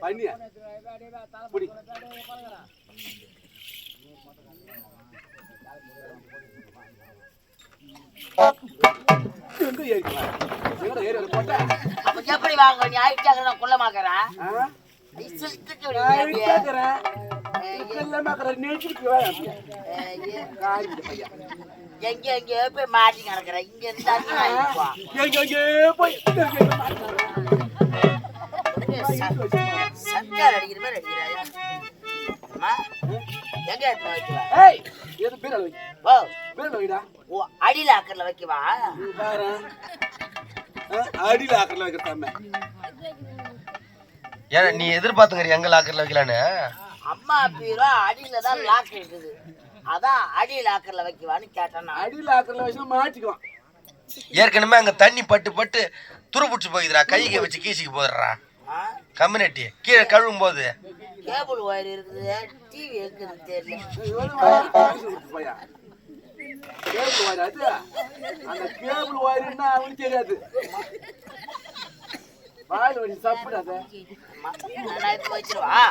பண்ணியா புடி எங்க ஏறிக்கலாம் எங்கடா ஏறி போட்ட அப்ப எப்படி வாங்க நீ ஆயிட்டாங்க குள்ளமாக்கறா எங்க எங்க போய் மாட்டி நடக்கிற இங்க இருந்தா போய் சங்கர் அடிக்கிற மாதிரி அடிக்கிறாயா எங்க வைக்கவா அடியில ஆக்கர்ல வைக்கவா அடியில ஆக்கர்ல வைக்கிறதாம ஏன்னா நீ எதிர்பார்த்துக்கிற எங்க லாக்கர்ல வைக்கலான்னு அம்மா பீரோ அடியில தான் லாக் இருக்குது அதான் அடி லாக்கர்ல வைக்கவான்னு கேட்டேன் அடி லாக்கர்ல வச்சு மாட்டிக்குவான் ஏற்கனவே அங்க தண்ணி பட்டு பட்டு துருப்புடிச்சு போகுதுடா கைக்கு வச்சு கீசிக்கு போதுடுறா கம்யூனிட்டி கீழே கழுவும் போது கேபிள் ஒயர் இருக்குது டிவி இருக்குது தெரியல கேபிள் ஒயர் அது அந்த கேபிள் ஒயர்னா அவனுக்கு தெரியாது வாயில் வடி சாப்பிடாத நான் இப்ப வச்சிருவா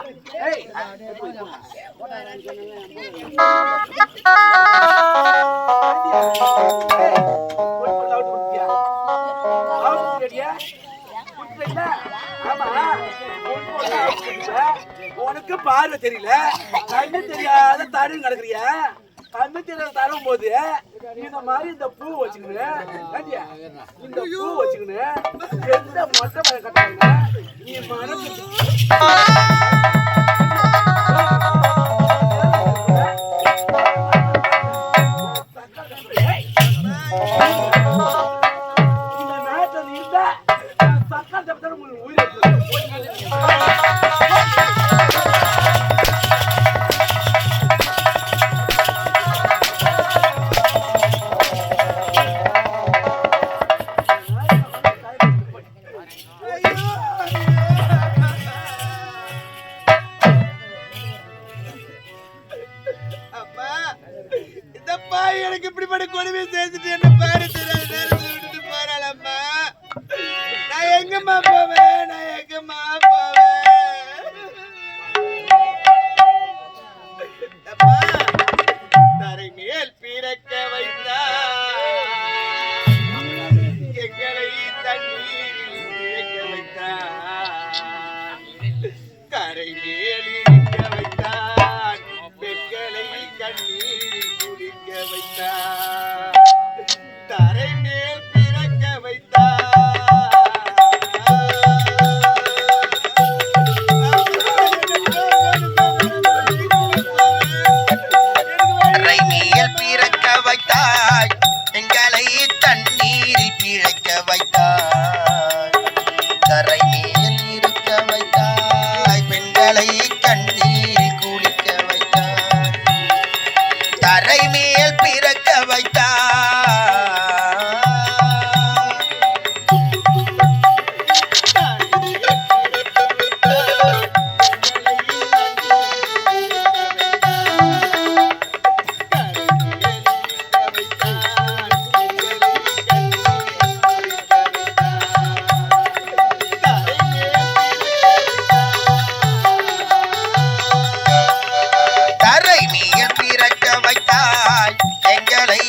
உனக்கு பார்வை தெரியல கண்ணு தெரியாத தடு நடக்குறியா கண்ணு தெரியாத தரும் போது இந்த மாதிரி இந்த பூ வச்சுக்கணும் இந்த பூ வச்சுக்கணும் எந்த மொட்டை மழை கட்டாங்க நீ மனசு இந்த நாட்டில் இருந்தா சக்கா தப்பத்தான உயிர் எனக்கு இப்படிப்பட்ட கொடுமை சேர்த்துட்டு என்ன பாரு விட்டுட்டு போறாளம்மா நான் எங்கம்மா போவேன் தரை மேல் பிறக்க வைத்தா எங்களை தண்ணீரில் பிறக்க வைத்தா கரை மேல் இருக்க வைத்தான் பெண்களை கண்ணீரில் குடிக்க வைத்தார் தரை மேல் பிறக்க வைத்தார் தரை மேல் பிறக்க வைத்தாய் எங்களை தண்ணீரில் பிழைக்க வைத்தாய் தரை மேல் இருக்க வைத்தாய் பெண்களை கண்ணீரில் குளிக்க வைத்தாய் தரை மேல் பிறக்க வைத்தாய் தரை மேல் பிறக்க வைத்தாய் எங்களை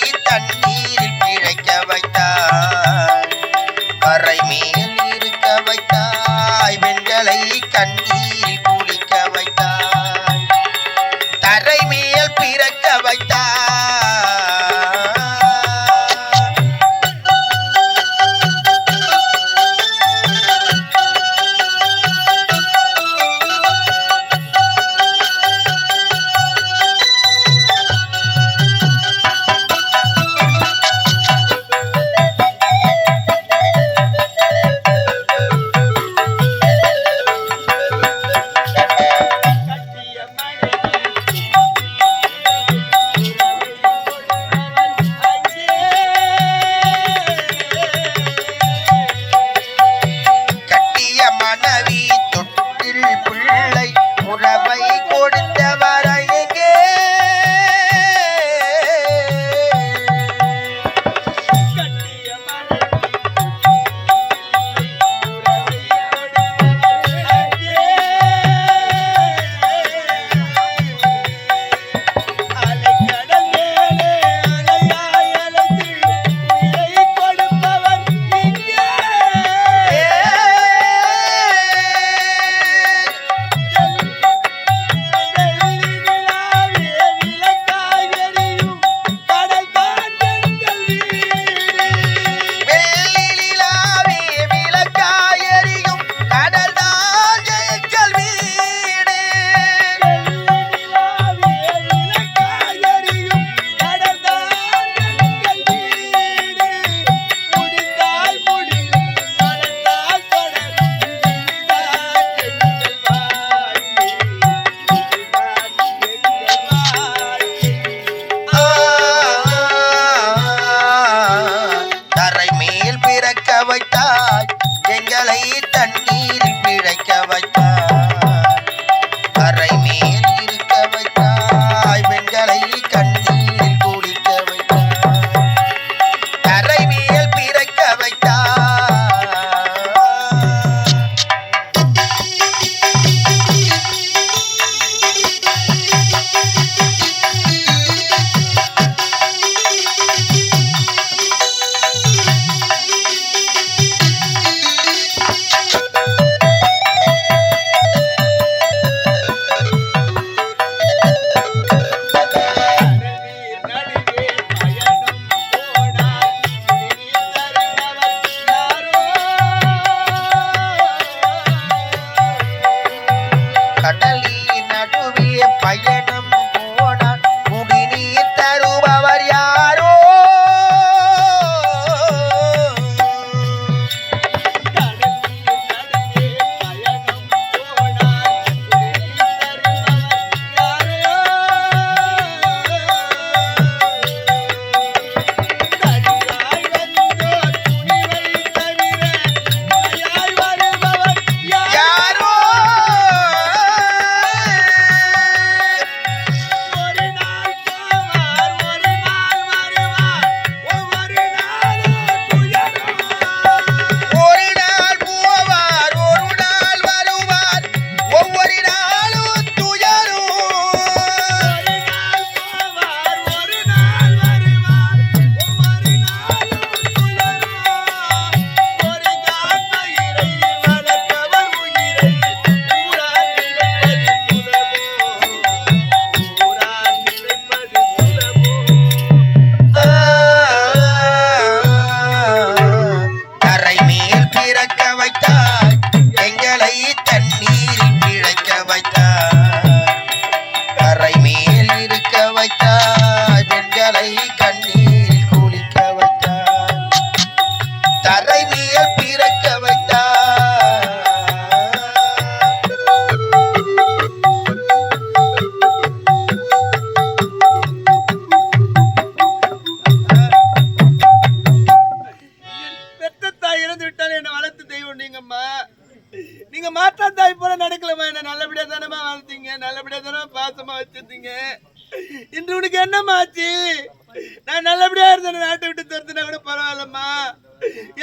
காப்பாத்தி நான் நல்லபடியா இருந்தேன். நாட்டை விட்டு துரத்துனா கூட பரவாயில்லம்மா.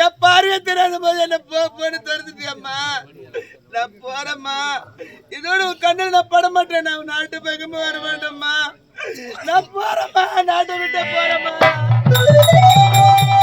என் பார்வையை தெரியாத போது என்ன போன்னு துரத்துட்டியம்மா. நான் போறேம்மா. இதோட உன் கண்ணில் நான் பட மாட்டேன். நான் நாட்டு பக்கமே வர மாட்டேம்மா. நான் போறேம்மா. நாட்டை விட்டு போறேம்மா.